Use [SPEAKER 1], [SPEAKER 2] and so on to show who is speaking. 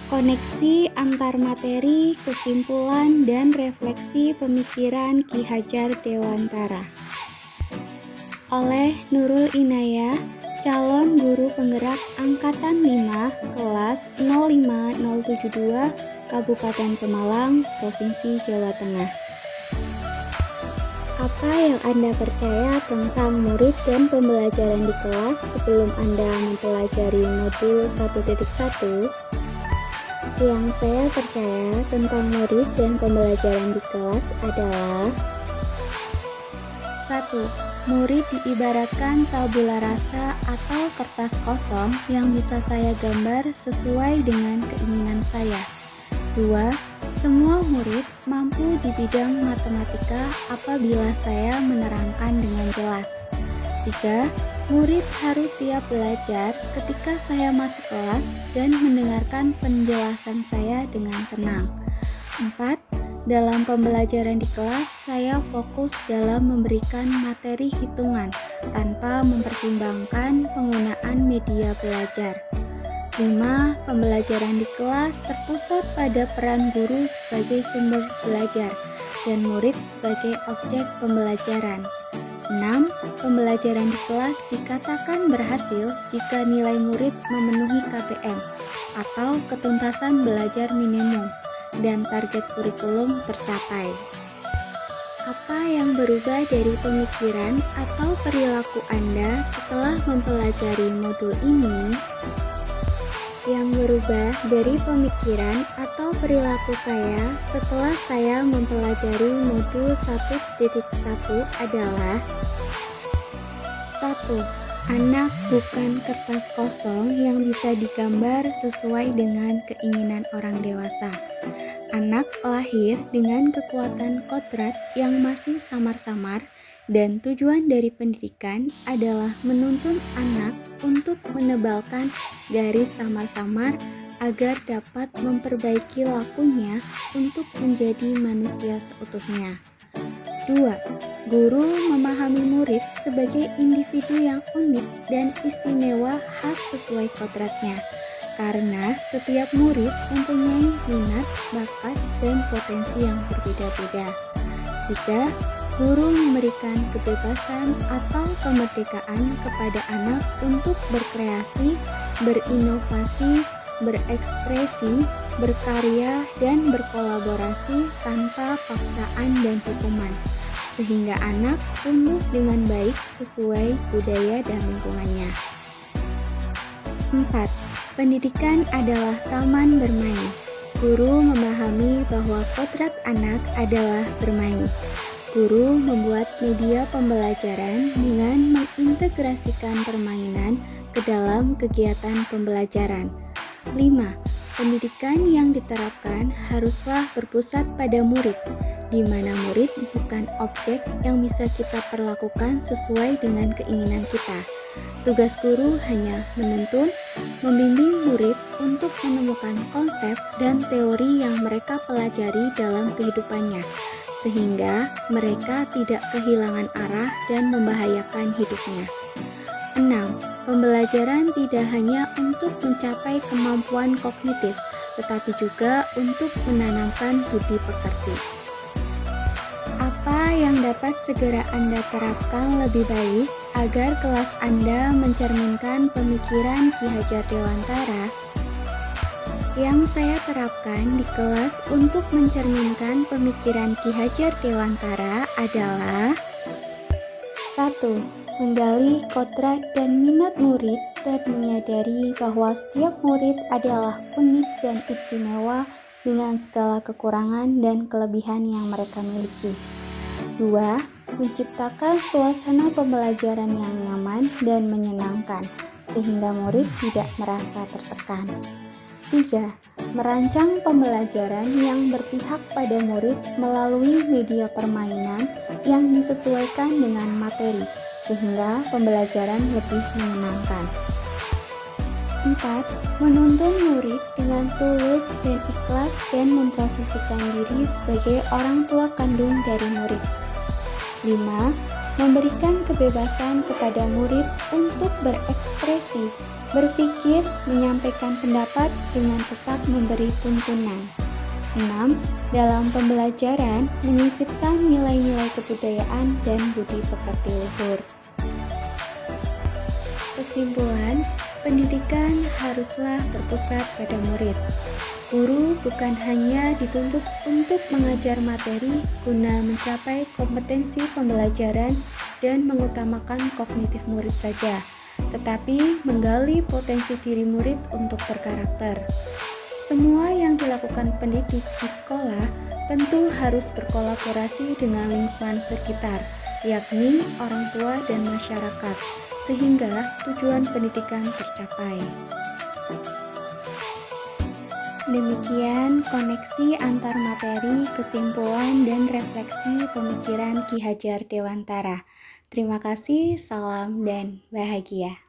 [SPEAKER 1] Koneksi antar materi, kesimpulan, dan refleksi pemikiran Ki Hajar Dewantara. Oleh Nurul Inayah, calon guru penggerak Angkatan 5, kelas 05072, Kabupaten Pemalang, Provinsi Jawa Tengah. Apa yang Anda percaya tentang murid dan pembelajaran di kelas sebelum Anda mempelajari modul 1.1? Yang saya percaya tentang murid dan pembelajaran di kelas adalah 1. Murid diibaratkan tabula rasa atau kertas kosong yang bisa saya gambar sesuai dengan keinginan saya. 2. Semua murid mampu di bidang matematika apabila saya menerangkan dengan jelas. 3. Murid harus siap belajar ketika saya masuk kelas dan mendengarkan penjelasan saya dengan tenang. 4. Dalam pembelajaran di kelas, saya fokus dalam memberikan materi hitungan tanpa mempertimbangkan penggunaan media belajar. 5. Pembelajaran di kelas terpusat pada peran guru sebagai sumber belajar dan murid sebagai objek pembelajaran. 6. Pembelajaran di kelas dikatakan berhasil jika nilai murid memenuhi KBM atau ketuntasan belajar minimum dan target kurikulum tercapai. Apa yang berubah dari pemikiran atau perilaku Anda setelah mempelajari modul ini? Yang berubah dari pemikiran atau perilaku saya setelah saya mempelajari modul 1.1 adalah 1. Anak bukan kertas kosong yang bisa digambar sesuai dengan keinginan orang dewasa. Anak lahir dengan kekuatan kodrat yang masih samar-samar, dan tujuan dari pendidikan adalah menuntun anak untuk menebalkan garis samar-samar agar dapat memperbaiki lakunya untuk menjadi manusia seutuhnya. 2. Guru memahami murid sebagai individu yang unik dan istimewa khas sesuai kodratnya, karena setiap murid mempunyai minat, bakat, dan potensi yang berbeda-beda. 3. Guru memberikan kebebasan atau kemerdekaan kepada anak untuk berkreasi, berinovasi, berekspresi, berkarya, dan berkolaborasi tanpa paksaan dan hukuman, sehingga anak tumbuh dengan baik sesuai budaya dan lingkungannya. 4. Pendidikan adalah taman bermain. Guru memahami bahwa kodrat anak adalah bermain. Guru membuat media pembelajaran dengan mengintegrasikan permainan ke dalam kegiatan pembelajaran. 5. Pendidikan yang diterapkan haruslah berpusat pada murid, di mana murid bukan objek yang bisa kita perlakukan sesuai dengan keinginan kita. Tugas guru hanya menuntun, membimbing murid untuk menemukan konsep dan teori yang mereka pelajari dalam kehidupannya, sehingga mereka tidak kehilangan arah dan membahayakan hidupnya. 6. Pembelajaran tidak hanya untuk mencapai kemampuan kognitif, tetapi juga untuk menanamkan budi pekerti. Apa yang dapat segera Anda terapkan lebih baik agar kelas Anda mencerminkan pemikiran Ki Hajar Dewantara? Yang saya terapkan di kelas untuk mencerminkan pemikiran Ki Hajar Dewantara adalah 1. Menggali kodrat dan minat murid dan menyadari bahwa setiap murid adalah unik dan istimewa dengan segala kekurangan dan kelebihan yang mereka miliki. 2. Menciptakan suasana pembelajaran yang nyaman dan menyenangkan, sehingga murid tidak merasa tertekan. 3. Merancang pembelajaran yang berpihak pada murid melalui media permainan yang disesuaikan dengan materi, sehingga pembelajaran lebih menyenangkan. 4. Menuntun murid dengan tulus dan ikhlas dan memposisikan diri sebagai orang tua kandung dari murid. 5. memberikan kebebasan kepada murid untuk berekspresi, berpikir, menyampaikan pendapat dengan tetap memberi tuntunan. 6. Dalam pembelajaran, menyisipkan nilai-nilai kebudayaan dan budi pekerti luhur. Kesimpulan, pendidikan haruslah berpusat pada murid. Guru bukan hanya dituntut untuk mengajar materi guna mencapai kompetensi pembelajaran dan mengutamakan kognitif murid saja, tetapi menggali potensi diri murid untuk berkarakter. Semua yang dilakukan pendidik di sekolah tentu harus berkolaborasi dengan lingkungan sekitar, yakni orang tua dan masyarakat, sehingga tujuan pendidikan tercapai. Demikian koneksi antar materi, kesimpulan, dan refleksi pemikiran Ki Hajar Dewantara. Terima kasih, salam dan bahagia.